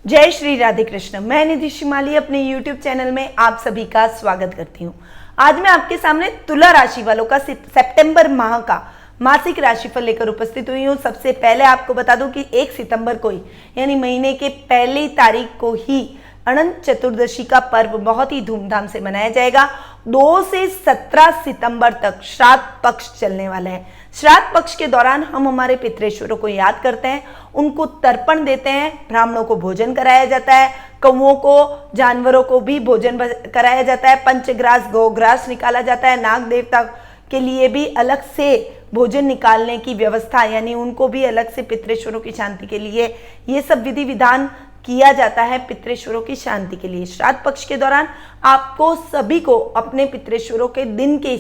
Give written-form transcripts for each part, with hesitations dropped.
जय श्री राधे कृष्ण। मैं निधि शिमाली अपने YouTube चैनल में आप सभी का स्वागत करती हूँ। आज मैं आपके सामने तुला राशि वालों का सितंबर माह का मासिक राशिफल लेकर उपस्थित हुई हूँ। सबसे पहले आपको बता दूं कि 1 सितंबर को ही यानी महीने के पहली तारीख को ही अनंत चतुर्दशी का पर्व बहुत ही धूमधाम से मनाया जाएगा। 2 से 17 सितंबर तक श्राद्ध पक्ष चलने वाला है। श्राद्ध पक्ष के दौरान हम हमारे पितृेश्वरों को याद करते हैं, उनको तर्पण देते हैं, ब्राह्मणों को भोजन कराया जाता है, कौओं को, जानवरों को भी भोजन कराया जाता है, पंचग्रास गोग्रास निकाला जाता है, नाग देवता के लिए भी अलग से भोजन निकालने की व्यवस्था, यानी उनको भी अलग से पितृेश्वरों की शांति के लिए ये सब विधि विधान किया जाता है पितृेश्वरों की शांति के लिए। श्राद्ध पक्ष के दौरान आपको सभी को अपने पितृेश्वरों के दिन के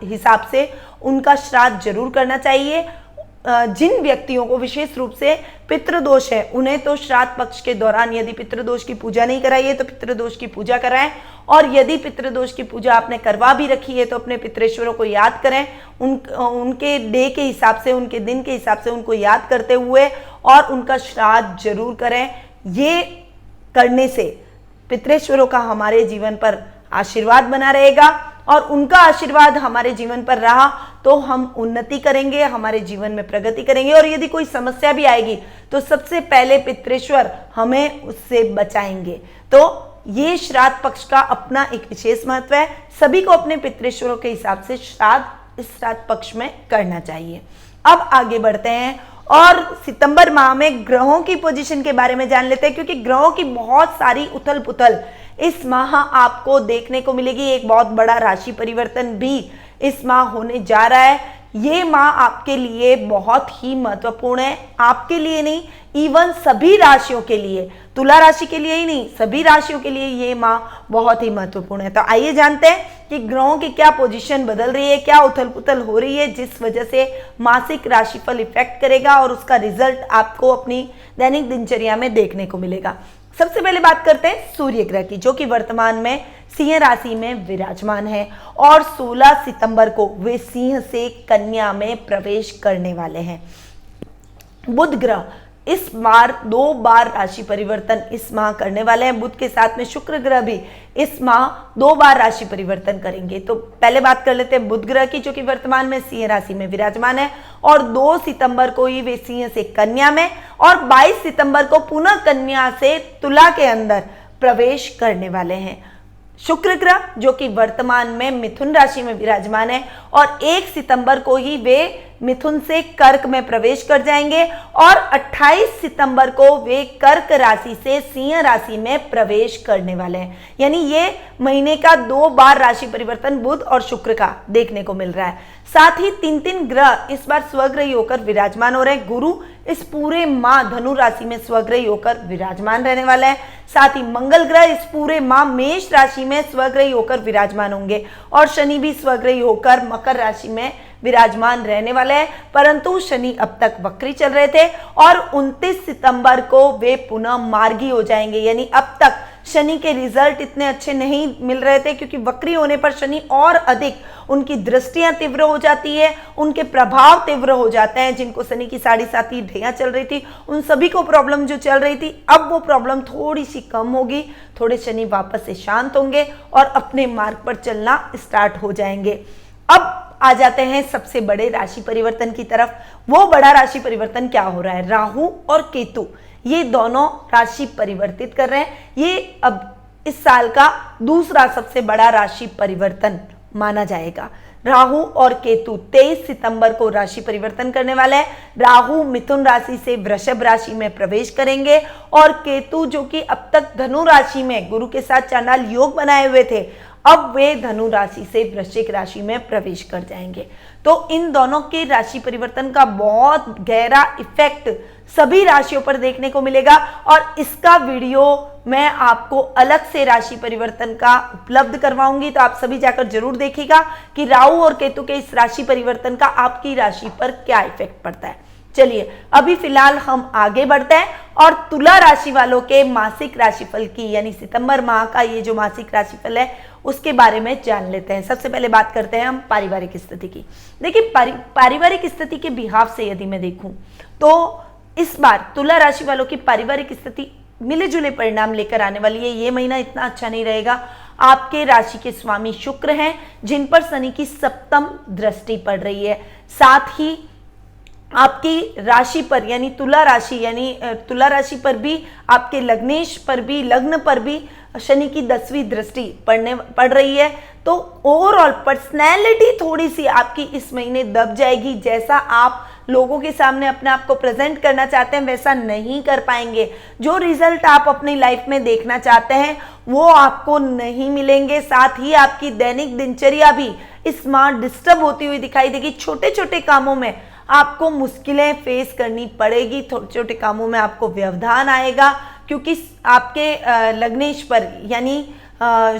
हिसाब से उनका श्राद्ध जरूर करना चाहिए। जिन व्यक्तियों को विशेष रूप से पितृदोष है उन्हें तो श्राद्ध पक्ष के दौरान यदि पितृदोष की पूजा नहीं कराई है तो पितृदोष की पूजा कराएं, और यदि पितृदोष की पूजा आपने करवा भी रखी है तो अपने पितृेश्वरों को याद करें, उनके डे के हिसाब से, उनके दिन के हिसाब से उनको याद करते हुए और उनका श्राद्ध जरूर करें। ये करने से पितृेश्वरों का हमारे जीवन पर आशीर्वाद बना रहेगा और उनका आशीर्वाद हमारे जीवन पर रहा तो हम उन्नति करेंगे, हमारे जीवन में प्रगति करेंगे, और यदि कोई समस्या भी आएगी तो सबसे पहले पितृेश्वर हमें उससे बचाएंगे। तो ये श्राद्ध पक्ष का अपना एक विशेष महत्व है। सभी को अपने पितृेश्वरों के हिसाब से श्राद्ध इस श्राद्ध पक्ष में करना चाहिए। अब आगे बढ़ते हैं और सितंबर माह में ग्रहों की पोजीशन के बारे में जान लेते हैं, क्योंकि ग्रहों की बहुत सारी उथल पुथल इस माह आपको देखने को मिलेगी। एक बहुत बड़ा राशि परिवर्तन भी इस माह होने जा रहा है। ये माह आपके लिए बहुत ही महत्वपूर्ण है, आपके लिए नहीं, इवन सभी राशियों के लिए, तुला राशि के लिए ही नहीं, सभी राशियों के लिए ये माह बहुत ही महत्वपूर्ण है। तो आइए जानते हैं कि ग्रहों की क्या पोजीशन बदल रही है, क्या उथल पुथल हो रही है, जिस वजह से मासिक राशिफल इफेक्ट करेगा और उसका रिजल्ट आपको अपनी दैनिक दिनचर्या में देखने को मिलेगा। सबसे पहले बात करते हैं सूर्य ग्रह की, जो कि वर्तमान में सिंह राशि में विराजमान है और 16 सितंबर को वे सिंह से कन्या में प्रवेश करने वाले हैं। बुध ग्रह इस बार 2 बार राशि परिवर्तन इस माह करने वाले हैं। बुध के साथ में शुक्र ग्रह भी इस माह 2 बार राशि परिवर्तन करेंगे। तो पहले बात कर लेते हैं बुध ग्रह की, जो कि वर्तमान में सिंह राशि में विराजमान है और 2 सितंबर को ही वे सिंह से कन्या में और 22 सितंबर को पुनः कन्या से तुला के अंदर प्रवेश करने वाले हैं। शुक्र ग्रह जो कि वर्तमान में मिथुन राशि में विराजमान है और 1 सितंबर को ही वे मिथुन से कर्क में प्रवेश कर जाएंगे और 28 सितंबर को वे कर्क राशि से सिंह राशि में प्रवेश करने वाले हैं। यानी ये महीने का 2 बार राशि परिवर्तन बुध और शुक्र का देखने को मिल रहा है। साथ ही 3 ग्रह इस बार स्वग्रही होकर विराजमान हो रहे हैं। गुरु इस पूरे माह धनु राशि में स्वग्रही होकर विराजमान रहने वाला है। साथ ही मंगल ग्रह इस पूरे माह मेष राशि में स्वग्रही होकर विराजमान होंगे और शनि भी स्वग्रही होकर मकर राशि में विराजमान रहने वाले हैं। परंतु शनि अब तक वक्री चल रहे थे और 29 सितंबर को वे पुनः मार्गी हो जाएंगे। यानी अब तक शनि के रिजल्ट इतने अच्छे नहीं मिल रहे थे, क्योंकि वक्री होने पर शनि और अधिक उनकी दृष्टियां तीव्र हो जाती है, उनके प्रभाव तीव्र हो जाते हैं। जिनको शनि की 7.5 ढैया चल रही थी उन सभी को प्रॉब्लम जो चल रही थी, अब वो प्रॉब्लम थोड़ी सी कम होगी। थोड़े शनि वापस से शांत होंगे और अपने मार्ग पर चलना स्टार्ट हो जाएंगे। अब आ जाते हैं सबसे बड़े राशि परिवर्तन की तरफ। वो बड़ा राशि परिवर्तन क्या हो रहा है? राहु और केतु ये दोनों राशि परिवर्तित कर रहे हैं। ये अब इस साल का दूसरा सबसे बड़ा राशि परिवर्तन माना जाएगा। राहु और केतु 23 सितंबर को राशि परिवर्तन करने वाले हैं। राहु मिथुन राशि से वृषभ राशि में प्रवेश करेंगे और केतु जो कि अब तक धनु राशि में गुरु के साथ चांडाल योग बनाए हुए थे, अब वे धनु राशि से वृश्चिक राशि में प्रवेश कर जाएंगे। तो इन दोनों के राशि परिवर्तन का बहुत गहरा इफेक्ट सभी राशियों पर देखने को मिलेगा और इसका वीडियो मैं आपको अलग से राशि परिवर्तन का उपलब्ध करवाऊंगी। तो आप सभी जाकर जरूर देखिएगा कि राहु और केतु के इस राशि परिवर्तन का आपकी राशि पर क्या इफेक्ट पड़ता है। चलिए अभी फिलहाल हम आगे बढ़ते हैं और तुला राशि वालों के मासिक राशिफल की, यानी सितंबर माह का ये जो मासिक राशिफल है उसके बारे में जान लेते हैं। सबसे पहले बात करते हैं हम पारिवारिक स्थिति की। देखिए पारिवारिक स्थिति के बिहाफ से यदि मैं देखूं तो इस बार तुला राशि वालों की पारिवारिक स्थिति मिले जुले परिणाम लेकर आने वाली है। ये महीना इतना अच्छा नहीं रहेगा। आपके राशि के स्वामी शुक्र हैं, जिन पर शनि की सप्तम दृष्टि पड़ रही है। साथ ही आपकी राशि पर यानी तुला राशि पर भी, आपके लग्नेश पर भी, लग्न पर भी शनि की 10वीं दृष्टि पड़ रही है। तो ओवरऑल पर्सनैलिटी थोड़ी सी आपकी इस महीने दब जाएगी। जैसा आप लोगों के सामने अपने आप को प्रेजेंट करना चाहते हैं वैसा नहीं कर पाएंगे। जो रिजल्ट आप अपनी लाइफ में देखना चाहते हैं वो आपको नहीं मिलेंगे। साथ ही आपकी दैनिक दिनचर्या भी इस माह डिस्टर्ब होती हुई दिखाई देगी। छोटे छोटे कामों में आपको मुश्किलें फेस करनी पड़ेगी। छोटे छोटे कामों में आपको व्यवधान आएगा, क्योंकि आपके लग्नेश पर यानी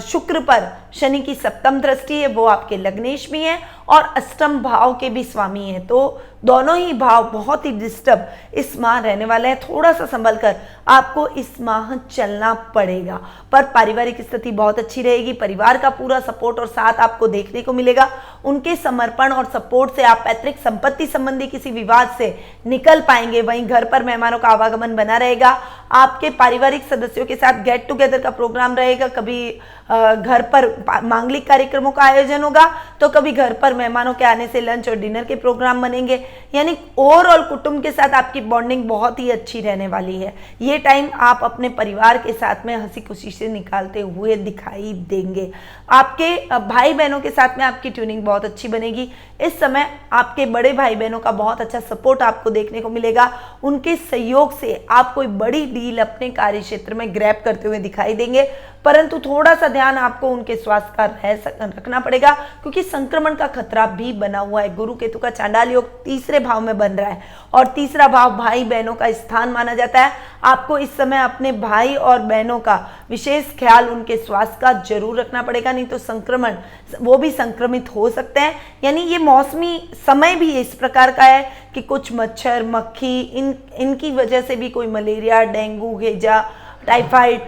शुक्र पर शनि की सप्तम दृष्टि है, वो आपके लग्नेश भी है और अष्टम भाव के भी स्वामी हैं। तो दोनों ही भाव बहुत ही डिस्टर्ब इस माह रहने वाले हैं। थोड़ा सा संभल कर आपको इस माह चलना पड़ेगा, पर पारिवारिक स्थिति बहुत अच्छी रहेगी। परिवार का पूरा सपोर्ट और साथ आपको देखने को मिलेगा। उनके समर्पण और सपोर्ट से आप पैतृक संपत्ति संबंधी किसी विवाद से निकल पाएंगे। वहीं घर पर मेहमानों का आवागमन बना रहेगा। आपके पारिवारिक सदस्यों के साथ गेट टुगेदर का प्रोग्राम रहेगा। कभी घर पर मांगलिक कार्यक्रमों का आयोजन होगा, तो कभी घर पर मेहमानों के आने से लंच और डिनर के प्रोग्राम बनेंगे। यानी ओवरऑल कुटुंब के साथ आपकी बॉन्डिंग बहुत ही अच्छी रहने वाली है। ये टाइम आप अपने परिवार के साथ में हंसी खुशी से निकालते हुए दिखाई देंगे। आपके भाई बहनों के साथ में आपकी ट्यूनिंग बहुत अच्छी बनेगी। इस समय आपके बड़े भाई बहनों का बहुत अच्छा सपोर्ट आपको देखने को मिलेगा। उनके सहयोग से आप कोई बड़ी डील अपने कार्य क्षेत्र में ग्रैब करते हुए दिखाई देंगे, परंतु थोड़ा सा ध्यान आपको उनके स्वास्थ्य का रखना पड़ेगा, क्योंकि संक्रमण का खतरा भी बना हुआ है। गुरु केतु का चांडाल योग तीसरे भाव में बन रहा है और तीसरा भाव भाई बहनों का स्थान माना जाता है। आपको इस समय अपने भाई और बहनों का विशेष ख्याल उनके स्वास्थ्य का जरूर रखना पड़ेगा, नहीं तो संक्रमण वो भी संक्रमित हो सकते हैं। यानी ये मौसमी समय भी इस प्रकार का है कि कुछ मच्छर मक्खी इनकी वजह से भी कोई मलेरिया, डेंगू, हैजा, टाइफाइड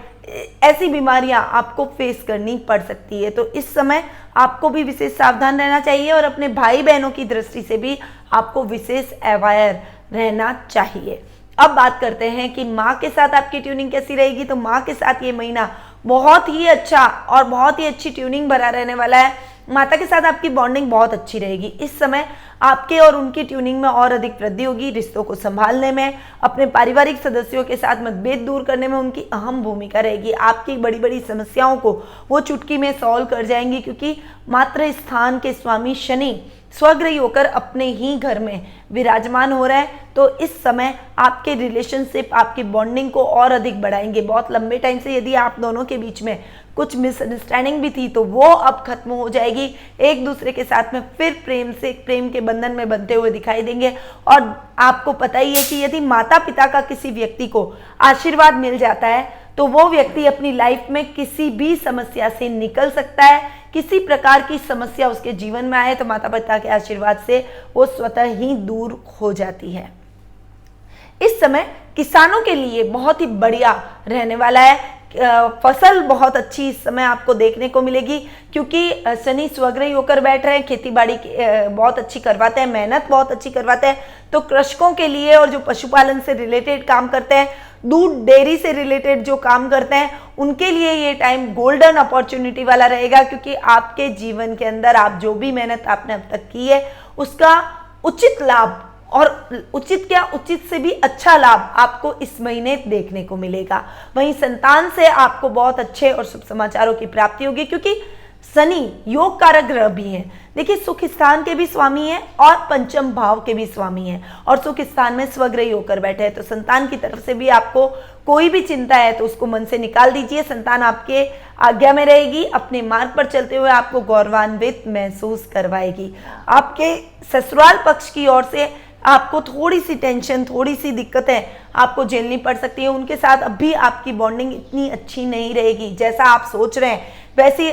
ऐसी बीमारियां आपको फेस करनी पड़ सकती है। तो इस समय आपको भी विशेष सावधान रहना चाहिए और अपने भाई बहनों की दृष्टि से भी आपको विशेष अवेयर रहना चाहिए। अब बात करते हैं कि माँ के साथ आपकी ट्यूनिंग कैसी रहेगी। तो माँ के साथ ये महीना बहुत ही अच्छा और बहुत ही अच्छी ट्यूनिंग भरा रहने वाला है। माता के साथ आपकी बॉन्डिंग बहुत अच्छी रहेगी। इस समय आपके और उनकी ट्यूनिंग में और अधिक वृद्धि होगी। रिश्तों को संभालने में, अपने पारिवारिक सदस्यों के साथ मतभेद दूर करने में उनकी अहम भूमिका रहेगी। आपकी बड़ी बड़ी समस्याओं को वो चुटकी में सॉल्व कर जाएंगी, क्योंकि मातृ स्थान के स्वामी शनि स्वग्रही होकर अपने ही घर में विराजमान हो रहा है। तो इस समय आपके रिलेशनशिप, आपकी बॉन्डिंग को और अधिक बढ़ाएंगे। बहुत लंबे टाइम से यदि आप दोनों के बीच में कुछ मिसअंडरस्टैंडिंग भी थी तो वो अब खत्म हो जाएगी। एक दूसरे के साथ में फिर प्रेम के बंधन में बंधते हुए दिखाई देंगे। और आपको पता ही है कि यदि माता पिता का किसी व्यक्ति को आशीर्वाद मिल जाता है तो वो व्यक्ति अपनी लाइफ में किसी भी समस्या से निकल सकता है। किसी प्रकार की समस्या उसके जीवन में आए तो माता पिता के आशीर्वाद से वो स्वतः ही दूर हो जाती है। इस समय किसानों के लिए बहुत ही बढ़िया रहने वाला है। फसल बहुत अच्छी इस समय आपको देखने को मिलेगी, क्योंकि शनि स्वग्रही होकर बैठ रहे हैं। खेती बाड़ी बहुत अच्छी करवाते हैं, मेहनत बहुत अच्छी करवाते हैं। तो कृषकों के लिए और जो पशुपालन से रिलेटेड काम करते हैं, दूध डेयरी से रिलेटेड जो काम करते हैं, उनके लिए ये टाइम गोल्डन अपॉर्चुनिटी वाला रहेगा, क्योंकि आपके जीवन के अंदर आप जो भी मेहनत आपने अब तक की है उसका उचित लाभ, और उचित से भी अच्छा लाभ आपको इस महीने देखने को मिलेगा। वहीं संतान से आपको बहुत अच्छे और शुभ समाचारों की प्राप्ति होगी, क्योंकि शनि योग कारक ग्रह भी हैं। देखिए, सुख स्थान के भी स्वामी हैं और पंचम भाव के भी स्वामी हैं, और सुख स्थान में स्वग्रही होकर बैठे हैं। तो संतान की तरफ से भी आपको कोई भी चिंता है तो उसको मन से निकाल दीजिए। संतान आपके आज्ञा में रहेगी, अपने मार्ग पर चलते हुए आपको गौरवान्वित महसूस करवाएगी। आपके ससुराल पक्ष की ओर से आपको थोड़ी सी टेंशन, थोड़ी सी दिक्कतें आपको झेलनी पड़ सकती है। उनके साथ अभी आपकी बॉन्डिंग इतनी अच्छी नहीं रहेगी जैसा आप सोच रहे हैं। वैसी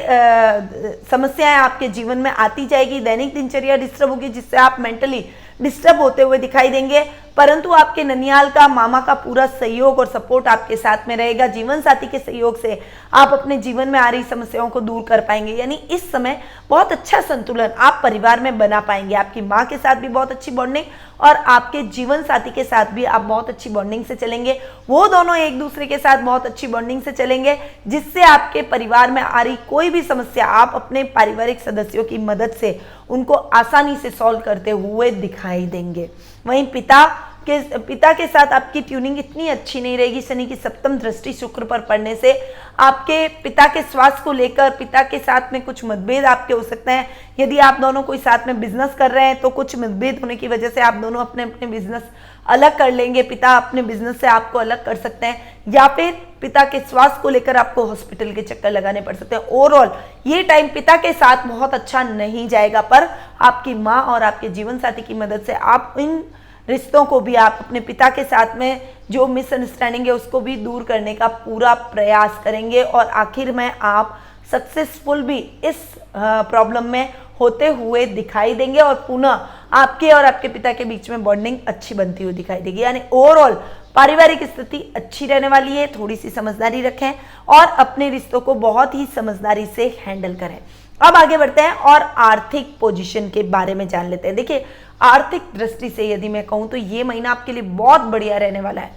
समस्याएं आपके जीवन में आती जाएगी। दैनिक दिनचर्या डिस्टर्ब होगी, जिससे आप मेंटली डिस्टर्ब होते हुए दिखाई देंगे। परंतु आपके ननियाल का, मामा का पूरा सहयोग और सपोर्ट आपके साथ में रहेगा। जीवन साथी के सहयोग से आप अपने जीवन में आ रही समस्याओं को दूर कर पाएंगे। यानी इस समय बहुत अच्छा संतुलन आप परिवार में बना पाएंगे। आपकी माँ के साथ भी बहुत अच्छी बॉन्डिंग और आपके जीवन साथी के साथ भी आप बहुत अच्छी बॉन्डिंग से चलेंगे। वो दोनों एक दूसरे के साथ बहुत अच्छी बॉन्डिंग से चलेंगे, जिससे आपके परिवार में आ रही कोई भी समस्या आप अपने पारिवारिक सदस्यों की मदद से उनको आसानी से सॉल्व करते हुए दिखाई देंगे। वहीं पिता के साथ आपकी ट्यूनिंग इतनी अच्छी नहीं रहेगी। शनि की सप्तम दृष्टि शुक्र पर पड़ने से आपके पिता के स्वास्थ्य को लेकर पिता के साथ में कुछ मतभेद आपके हो सकते हैं। यदि आप दोनों कोई साथ में बिजनेस कर रहे हैं तो कुछ मतभेद होने की वजह से आप दोनों अपने अपने बिजनेस अलग कर लेंगे। पिता अपने बिजनेस से आपको अलग कर सकते हैं, या फिर पिता के स्वास्थ्य को लेकर आपको हॉस्पिटल के चक्कर लगाने पड़ सकते हैं। ओवरऑल ये टाइम पिता के साथ बहुत अच्छा नहीं जाएगा, पर आपकी माँ और आपके जीवन साथी की मदद से आप इन रिश्तों को भी, आप अपने पिता के साथ में जो मिसअंडरस्टैंडिंग है उसको भी दूर करने का पूरा प्रयास करेंगे और आखिर में आप सक्सेसफुल भी इस प्रॉब्लम में होते हुए दिखाई देंगे और पुनः आपके और आपके पिता के बीच में बॉन्डिंग अच्छी बनती हुई दिखाई देगी। यानी ओवरऑल पारिवारिक स्थिति अच्छी रहने वाली है। थोड़ी सी समझदारी रखें और अपने रिश्तों को बहुत ही समझदारी से हैंडल करें। अब आगे बढ़ते हैं और आर्थिक पोजीशन के बारे में जान लेते हैं। देखिए, आर्थिक दृष्टि से यदि मैं कहूं तो ये महीना आपके लिए बहुत बढ़िया रहने वाला है।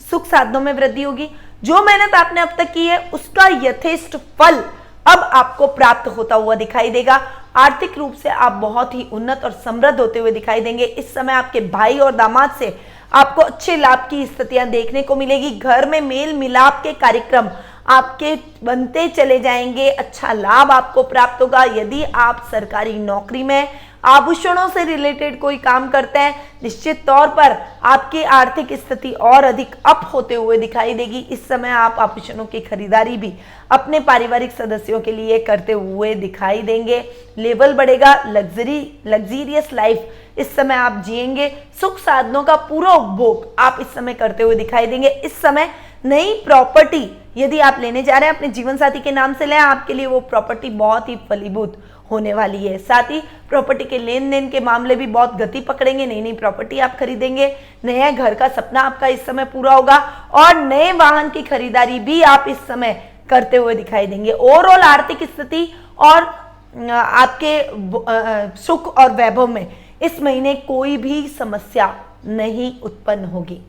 सुख साधनों में वृद्धि होगी। जो मेहनत आपने अब तक की है उसका यथेष्ट फल अब आपको प्राप्त होता हुआ दिखाई देगा। आर्थिक रूप से आप बहुत ही उन्नत और समृद्ध होते हुए दिखाई देंगे। इस समय आपके भाई और दामाद से आपको अच्छे लाभ की स्थितियां देखने को मिलेगी। घर में मेल मिलाप के कार्यक्रम आपके बनते चले जाएंगे। अच्छा लाभ आपको प्राप्त होगा। यदि आप सरकारी नौकरी में आभूषणों से रिलेटेड कोई काम करते हैं, निश्चित तौर पर आपकी आर्थिक स्थिति और अधिक अप होते हुए दिखाई देगी। इस समय आप आभूषणों की खरीदारी भी अपने पारिवारिक सदस्यों के लिए करते हुए दिखाई देंगे। लेवल बढ़ेगा। लग्जरियस लाइफ इस समय आप जिएंगे। सुख साधनों का पूरा उपभोग आप इस समय करते हुए दिखाई देंगे। इस समय नई प्रॉपर्टी यदि आप लेने जा रहे हैं अपने जीवन साथी के नाम से लें, आपके लिए वो प्रॉपर्टी बहुत ही फलीभूत होने वाली है। साथ ही प्रॉपर्टी के लेन देन के मामले भी बहुत गति पकड़ेंगे। नई नई प्रॉपर्टी आप खरीदेंगे। नए घर का सपना आपका इस समय पूरा होगा और नए वाहन की खरीदारी भी आप इस समय करते हुए दिखाई देंगे। ओवरऑल आर्थिक स्थिति और आपके सुख और वैभव में इस महीने कोई भी समस्या नहीं उत्पन्न होगी।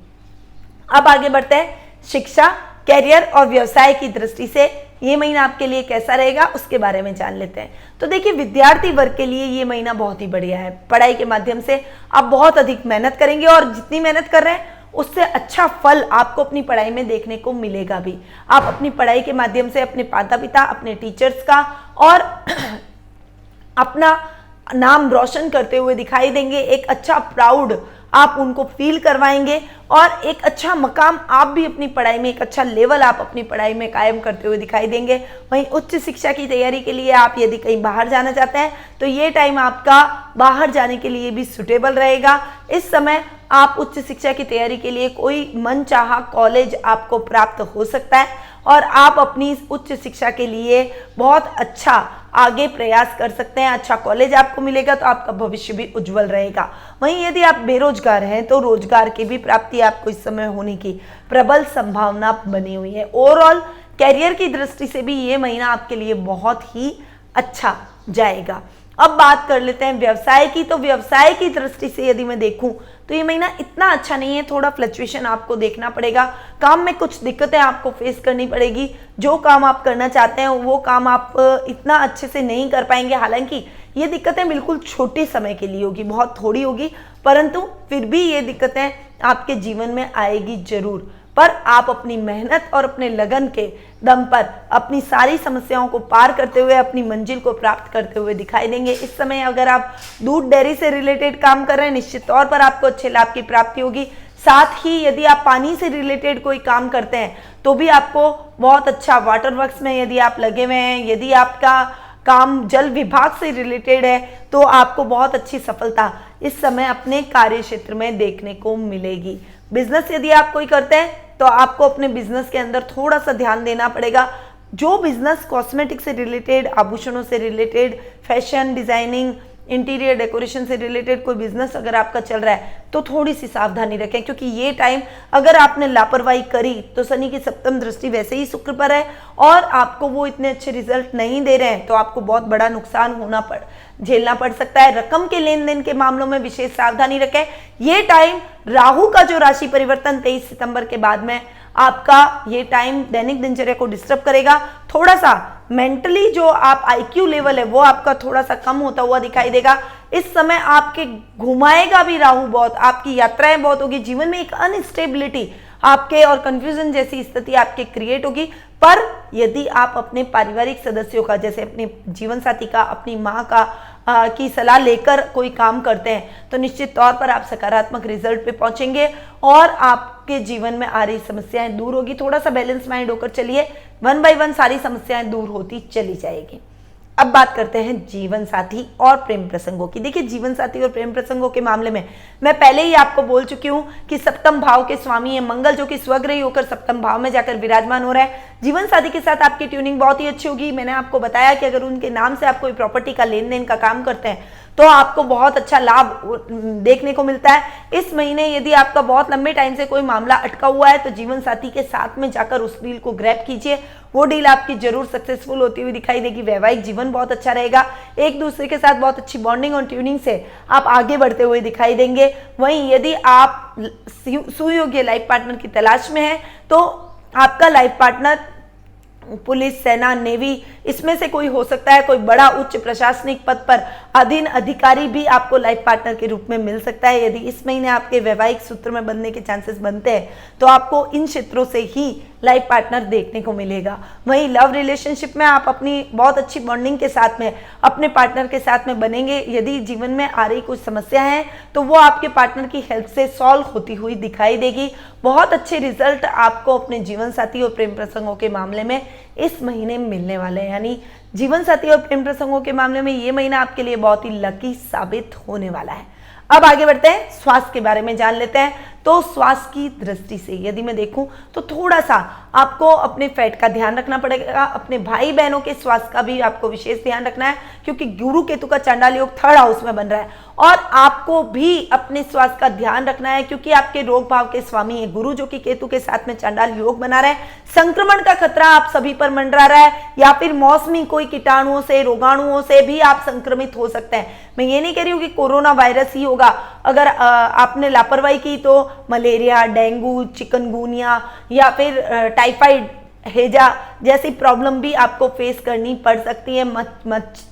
अब आगे बढ़ते हैं। शिक्षा, कैरियर और व्यवसाय की दृष्टि से ये महीना आपके लिए कैसा रहेगा उसके बारे में जान लेते हैं। तो देखिए, विद्यार्थी वर्ग के लिए ये महीना बहुत ही बढ़िया है। पढ़ाई के माध्यम से आप बहुत अधिक मेहनत करेंगे और जितनी मेहनत कर रहे हैं उससे अच्छा फल आपको अपनी पढ़ाई में देखने को मिलेगा भी। आप अपनी पढ़ाई के माध्यम से अपने माता पिता, अपने टीचर्स का और अपना नाम रोशन करते हुए दिखाई देंगे। एक अच्छा प्राउड आप उनको फील करवाएंगे और एक अच्छा मकाम आप भी अपनी पढ़ाई में, एक अच्छा लेवल आप अपनी पढ़ाई में कायम करते हुए दिखाई देंगे। वहीं उच्च शिक्षा की तैयारी के लिए आप यदि कहीं बाहर जाना चाहते हैं तो ये टाइम आपका बाहर जाने के लिए भी सुटेबल रहेगा। इस समय आप उच्च शिक्षा की तैयारी के लिए कोई मनचाहा कॉलेज आपको प्राप्त हो सकता है और आप अपनी उच्च शिक्षा के लिए बहुत अच्छा आगे प्रयास कर सकते हैं। अच्छा कॉलेज आपको मिलेगा तो आपका भविष्य भी उज्जवल रहेगा। वहीं यदि आप बेरोजगार हैं तो रोजगार की भी प्राप्ति आपको इस समय होने की प्रबल संभावना बनी हुई है। ओवरऑल कैरियर की दृष्टि से भी ये महीना आपके लिए बहुत ही अच्छा जाएगा। अब बात कर लेते हैं व्यवसाय की। तो व्यवसाय की दृष्टि से यदि मैं देखूं तो ये महीना इतना अच्छा नहीं है। थोड़ा फ्लक्चुएशन आपको देखना पड़ेगा। काम में कुछ दिक्कतें आपको फेस करनी पड़ेगी। जो काम आप करना चाहते हैं वो काम आप इतना अच्छे से नहीं कर पाएंगे। हालांकि ये दिक्कतें बिल्कुल छोटे समय के लिए होगी, बहुत थोड़ी होगी, परंतु फिर भी ये दिक्कतें आपके जीवन में आएगी जरूर। पर आप अपनी मेहनत और अपने लगन के दम पर अपनी सारी समस्याओं को पार करते हुए अपनी मंजिल को प्राप्त करते हुए दिखाई देंगे। इस समय अगर आप दूध डेयरी से रिलेटेड काम कर रहे हैं, निश्चित तौर पर आपको अच्छे लाभ की प्राप्ति होगी। साथ ही यदि आप पानी से रिलेटेड कोई काम करते हैं तो भी आपको बहुत अच्छा, वाटर वर्क्स में यदि आप लगे हुए हैं, यदि आपका काम जल विभाग से रिलेटेड है तो आपको बहुत अच्छी सफलता इस समय अपने कार्य क्षेत्र में देखने को मिलेगी। बिजनेस यदि आप कोई करते हैं तो आपको अपने बिजनेस के अंदर थोड़ा सा ध्यान देना पड़ेगा। जो बिजनेस कॉस्मेटिक से रिलेटेड, आभूषणों से related, fashion designing interior decoration से रिलेटेड कोई बिजनेस अगर आपका चल रहा है तो थोड़ी सी सावधानी रखें, क्योंकि ये टाइम अगर आपने लापरवाही करी तो शनि की सप्तम दृष्टि वैसे ही शुक्र पर है और आपको वो इतने अच्छे रिजल्ट नहीं दे रहे हैं, तो आपको बहुत बड़ा नुकसान झेलना पड़ सकता है। रकम के लेन देन के मामलों में विशेष सावधानी रखें। ये टाइम राहु का जो राशि परिवर्तन 23 सितंबर के बाद में आपका ये टाइम दैनिक दिनचर्या को डिस्टर्ब करेगा। थोड़ा सा मेंटली जो आप आईक्यू लेवल है वो आपका थोड़ा सा कम होता हुआ दिखाई देगा। इस समय आपके घुमाएगा भी राहु बहुत, आपकी यात्राएं बहुत होगी, जीवन में एक अनस्टेबिलिटी आपके और कंफ्यूजन जैसी स्थिति आपके क्रिएट होगी। पर यदि आप अपने पारिवारिक सदस्यों का, जैसे अपने जीवन साथी का, अपनी माँ का की सलाह लेकर कोई काम करते हैं तो निश्चित तौर पर आप सकारात्मक रिजल्ट पे पहुंचेंगे और आपके जीवन में आ रही समस्याएं दूर होगी। थोड़ा सा बैलेंस माइंड होकर चलिए, 1 बाय 1 सारी समस्याएं दूर होती चली जाएगी। अब बात करते हैं जीवन साथी और प्रेम प्रसंगों की। देखिए, जीवन साथी और प्रेम प्रसंगों के मामले में मैं पहले ही आपको बोल चुकी हूं कि सप्तम भाव के स्वामी है मंगल, जो कि स्वग्रही होकर सप्तम भाव में जाकर विराजमान हो रहा है। जीवन साथी के साथ आपकी ट्यूनिंग बहुत ही अच्छी होगी। मैंने आपको बताया कि अगर उनके नाम से आप कोई प्रॉपर्टी का लेन देन का काम करते हैं तो आपको बहुत अच्छा लाभ देखने को मिलता है। इस महीने यदि आपका बहुत लंबे टाइम से कोई मामला अटका हुआ है तो जीवन साथी के साथ में जाकर उस डील को ग्रैब कीजिए, वो डील आपकी जरूर सक्सेसफुल होती हुई दिखाई देगी। वैवाहिक जीवन बहुत अच्छा रहेगा, एक दूसरे के साथ बहुत अच्छी बॉन्डिंग और ट्यूनिंग से आप आगे बढ़ते हुए दिखाई देंगे। वहीं यदि आप सुयोग्य लाइफ पार्टनर की तलाश में हैं तो आपका लाइफ पार्टनर पुलिस, सेना, नेवी, इसमें से कोई हो सकता है। कोई बड़ा उच्च प्रशासनिक पद पर अधीन अधिकारी भी आपको लाइफ पार्टनर के रूप में मिल सकता है। यदि इस महीने आपके वैवाहिक सूत्र में बनने के चांसेस बनते हैं तो आपको इन क्षेत्रों से ही लाइफ पार्टनर देखने को मिलेगा। वहीं लव रिलेशनशिप में आप अपनी बहुत अच्छी बॉन्डिंग के साथ में अपने पार्टनर के साथ में बनेंगे। यदि जीवन में आ रही कुछ समस्या है तो वो आपके पार्टनर की हेल्प से सॉल्व होती हुई दिखाई देगी। बहुत अच्छे रिजल्ट आपको अपने जीवन साथी और प्रेम प्रसंगों के मामले में इस महीने मिलने वाले हैं। यानी जीवन साथी और प्रेम प्रसंगों के मामले में ये महीना आपके लिए बहुत ही लकी साबित होने वाला है। अब आगे बढ़ते हैं, स्वास्थ्य के बारे में जान लेते हैं। तो स्वास्थ्य की दृष्टि से यदि मैं देखूं तो थोड़ा सा आपको अपने फैट का ध्यान रखना पड़ेगा। अपने भाई बहनों के स्वास्थ्य का भी आपको विशेष ध्यान रखना है, क्योंकि गुरु केतु का चांडाल योग 3rd हाउस में बन रहा है और आपको भी अपने स्वास्थ्य का ध्यान रखना है, क्योंकि आपके रोग भाव के स्वामी है गुरु, जो कि केतु के साथ में चांडाल योग बना रहे हैं। संक्रमण का खतरा आप सभी पर मंडरा रहा है, या फिर मौसमी कोई कीटाणुओं से, रोगाणुओं से भी आप संक्रमित हो सकते हैं। मैं ये नहीं कह रही हूँ कि कोरोना वायरस ही होगा। अगर आपने लापरवाही की तो मलेरिया, डेंगू, चिकनगुनिया या फिर टाइफाइड, हैजा जैसी प्रॉब्लम भी आपको फेस करनी पड़ सकती है।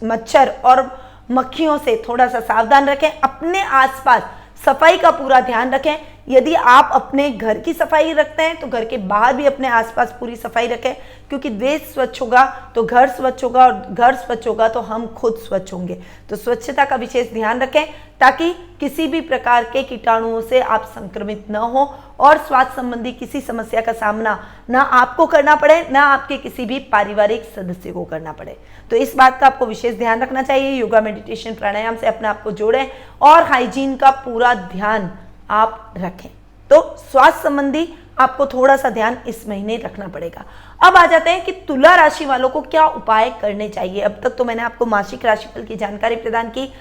मच्छर और मक्खियों से थोड़ा सा सावधान रखें। अपने आसपास सफाई का पूरा ध्यान रखें। यदि आप अपने घर की सफाई रखते हैं तो घर के बाहर भी अपने आसपास पूरी सफाई रखें, क्योंकि देश स्वच्छ होगा तो घर स्वच्छ होगा और घर स्वच्छ होगा तो हम खुद स्वच्छ होंगे। तो स्वच्छता का विशेष ध्यान रखें ताकि किसी भी प्रकार के कीटाणुओं से आप संक्रमित न हो और स्वास्थ्य संबंधी किसी समस्या का सामना ना आपको करना पड़े, ना आपके किसी भी पारिवारिक सदस्य को करना पड़े। तो इस बात का आपको विशेष ध्यान रखना चाहिए। योगा, मेडिटेशन, प्राणायाम से अपने आप को जोड़ें और हाइजीन का पूरा ध्यान आप रखें। तो स्वास्थ्य संबंधी आपको थोड़ा सा ध्यान इस महीने रखना पड़ेगा। अब आ जाते हैं कि तुला राशि वालों को क्या उपाय करने चाहिए। अब तक तो मैंने आपको मासिक राशिफल की जानकारी प्रदान की।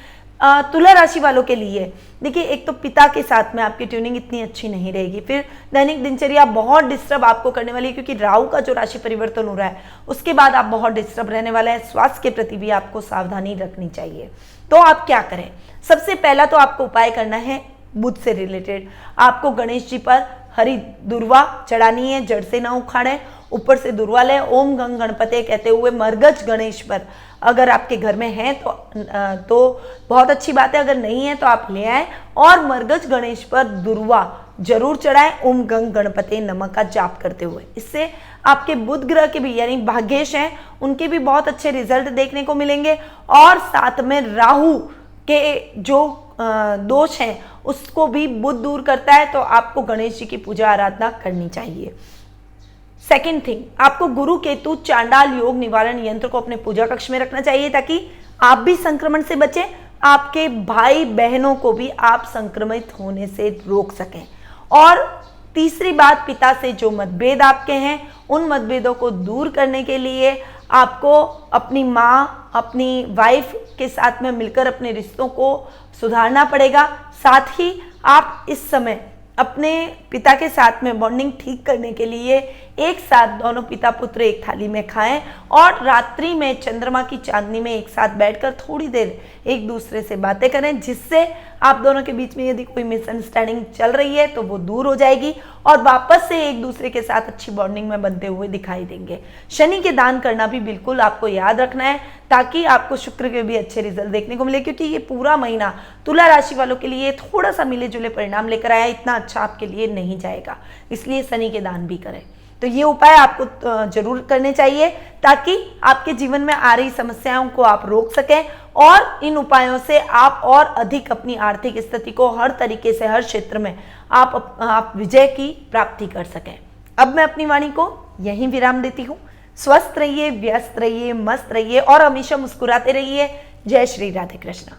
तुला राशि वालों के लिए देखिए, एक तो पिता के साथ में आपकी ट्यूनिंग इतनी अच्छी नहीं रहेगी, फिर दैनिक दिनचर्या बहुत डिस्टर्ब आपको करने वाली है, क्योंकि राहु का जो राशि परिवर्तन हो रहा है उसके बाद आप बहुत डिस्टर्ब रहने वाले हैं। स्वास्थ्य के प्रति भी आपको सावधानी रखनी चाहिए। तो आप क्या करें? सबसे पहला तो आपको उपाय करना है बुध से रिलेटेड। आपको गणेश जी पर हरी दुर्वा चढ़ानी है, जड़ से ना उखाड़े, ऊपर से दुर्वा लें। ओम गंग गणपते कहते हुए मरगज गणेश पर अगर आपके घर में है तो बहुत अच्छी बात है, अगर नहीं है तो आप ले आए और मरगज गणेश पर दुर्वा जरूर चढ़ाएं ओम गंग गणपते नमः का जाप करते हुए। इससे आपके बुध ग्रह के भी यानी भाग्येश हैं उनके भी बहुत अच्छे रिजल्ट देखने को मिलेंगे और साथ में राहु के जो दोष हैं उसको भी बुध दूर करता है। तो आपको गणेश जी की पूजा आराधना करनी चाहिए। सेकेंड थिंग, आपको गुरु केतु चांडाल योग निवारण यंत्र को अपने पूजा कक्ष में रखना चाहिए ताकि आप भी संक्रमण से बचें, आपके भाई बहनों को भी आप संक्रमित होने से रोक सकें। और तीसरी बात, पिता से जो मतभेद आपके हैं उन मतभेदों को दूर करने के लिए आपको अपनी माँ, अपनी वाइफ के साथ में मिलकर अपने रिश्तों को सुधारना पड़ेगा। साथ ही आप इस समय अपने पिता के साथ में बॉन्डिंग ठीक करने के लिए एक साथ दोनों पिता पुत्र एक थाली में खाएं और रात्रि में चंद्रमा की चांदनी में एक साथ बैठकर थोड़ी देर एक दूसरे से बातें करें, जिससे आप दोनों के बीच में यदि कोई मिसअंडरस्टैंडिंग चल रही है तो वो दूर हो जाएगी और वापस से एक दूसरे के साथ अच्छी बॉन्डिंग में बनते हुए दिखाई देंगे। शनि के दान करना भी बिल्कुल आपको याद रखना है, ताकि आपको शुक्र के भी अच्छे रिजल्ट देखने को मिले, क्योंकि ये पूरा महीना तुला राशि वालों के लिए थोड़ा सा मिले जुले परिणाम लेकर आया, इतना अच्छा आपके लिए नहीं जाएगा। इसलिए शनि के दान भी करें। तो ये उपाय आपको जरूर करने चाहिए, ताकि आपके जीवन में आ रही समस्याओं को आप रोक सकें और इन उपायों से आप और अधिक अपनी आर्थिक स्थिति को हर तरीके से, हर क्षेत्र में आप विजय की प्राप्ति कर सकें। अब मैं अपनी वाणी को यहीं विराम देती हूँ। स्वस्थ रहिए, व्यस्त रहिए, मस्त रहिए और हमेशा मुस्कुराते रहिए। जय श्री राधे कृष्ण।